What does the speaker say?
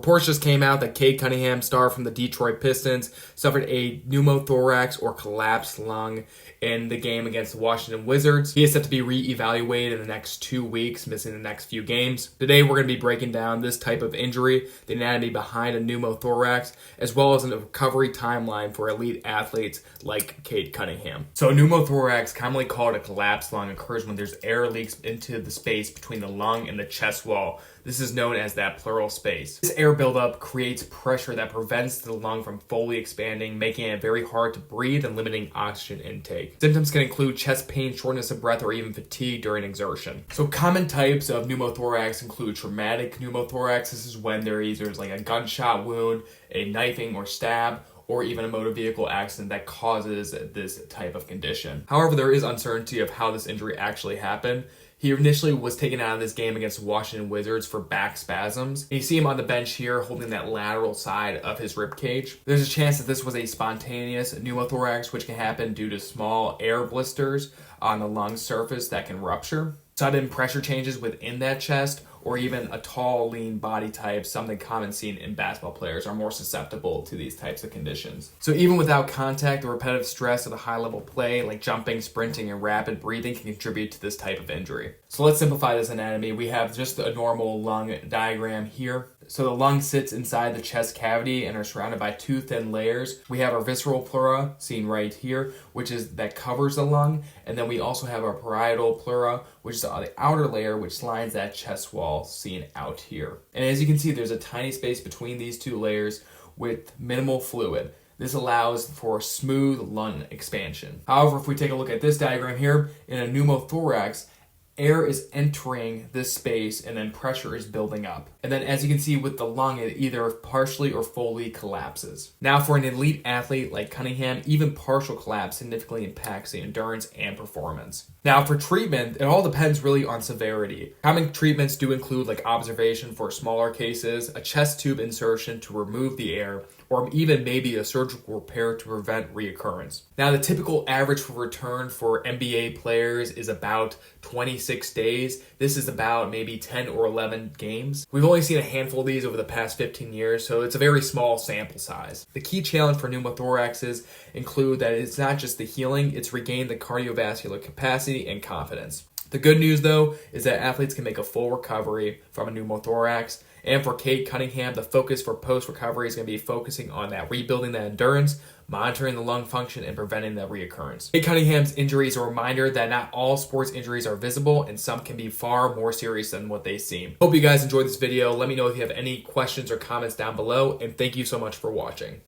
Reports just came out that Cade Cunningham, star from the Detroit Pistons, suffered a pneumothorax or collapsed lung in the game against the Washington Wizards. He is set to be re-evaluated in the next 2 weeks, missing the next few games. Today, we're going to be breaking down this type of injury, the anatomy behind a pneumothorax, as well as a recovery timeline for elite athletes like Cade Cunningham. So, pneumothorax, commonly called a collapsed lung, occurs when there's air leaks into the space between the lung and the chest wall. This is known as that pleural space. This air buildup creates pressure that prevents the lung from fully expanding, making it very hard to breathe and limiting oxygen intake. Symptoms can include chest pain, shortness of breath, or even fatigue during exertion. So common types of pneumothorax include traumatic pneumothorax. This is when there is like a gunshot wound, a knifing or stab, or even a motor vehicle accident that causes this type of condition. However, there is uncertainty of how this injury actually happened. He initially was taken out of this game against the Washington Wizards for back spasms. You see him on the bench here holding that lateral side of his rib cage. There's a chance that this was a spontaneous pneumothorax, which can happen due to small air blisters on the lung surface that can rupture. Sudden pressure changes within that chest, or even a tall, lean body type, something common seen in basketball players, are more susceptible to these types of conditions. So even without contact, the repetitive stress of the high-level play, like jumping, sprinting, and rapid breathing, can contribute to this type of injury. So let's simplify this anatomy. We have just a normal lung diagram here. So the lung sits inside the chest cavity and are surrounded by two thin layers. We have our visceral pleura, seen right here, which is that covers the lung. And then we also have our parietal pleura, which is the outer layer, which lines that chest wall, seen out here. And as you can see, there's a tiny space between these two layers with minimal fluid. This allows for smooth lung expansion. However, if we take a look at this diagram here, in a pneumothorax, air is entering this space and then pressure is building up. And then as you can see with the lung, it either partially or fully collapses. Now for an elite athlete like Cunningham, even partial collapse significantly impacts the endurance and performance. Now for treatment, it all depends really on severity. Common treatments do include like observation for smaller cases, a chest tube insertion to remove the air, or even maybe a surgical repair to prevent reoccurrence. Now, the typical average for return for NBA players is about 26 days. This is about maybe 10 or 11 games. We've only seen a handful of these over the past 15 years, so it's a very small sample size. The key challenge for pneumothoraxes include that it's not just the healing, it's regained the cardiovascular capacity and confidence. The good news, though, is that athletes can make a full recovery from a pneumothorax. And for Cade Cunningham, the focus for post-recovery is going to be focusing on that rebuilding that endurance, monitoring the lung function, and preventing that reoccurrence. Cade Cunningham's injury is a reminder that not all sports injuries are visible, and some can be far more serious than what they seem. Hope you guys enjoyed this video. Let me know if you have any questions or comments down below, and thank you so much for watching.